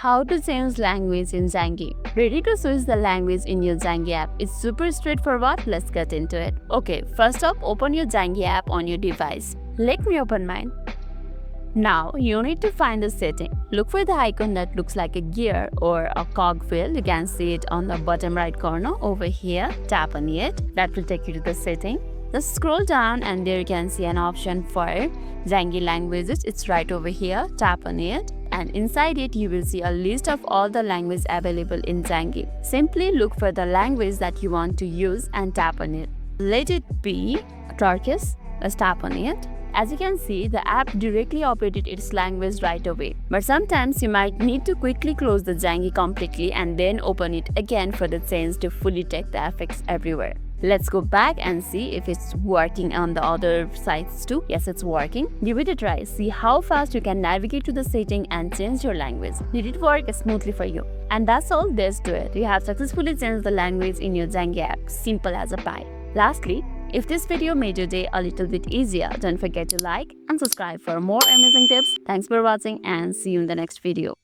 how to change language in Zangi. Ready to switch the language in your Zangi app? It's super straightforward. Let's get into it. Okay, first up, open your Zangi app on your device. Let me open mine. Now, you need to find the setting. Look for the icon that looks like a gear or a cogwheel. You can see it on the bottom right corner over here. Tap on it. That will take you to the setting. Just scroll down and there you can see an option for Zangi languages. It's right over here. Tap on it. And inside it, you will see a list of all the languages available in Zangi. Simply look for the language that you want to use and tap on it. Let it be Turkish. Let's tap on it. As you can see, the app directly operated its language right away. But sometimes you might need to quickly close the Zangi completely and then open it again for the change to fully take the effects everywhere. Let's go back and see if it's working on the other sites too. Yes, it's working. Give it a try. See how fast you can navigate to the setting and change your language. Did it work smoothly for you? And that's all there's to it. You have successfully changed the language in your Zangi app. Simple as a pie. Lastly, if this video made your day a little bit easier, don't forget to like and subscribe for more amazing tips. Thanks for watching and see you in the next video.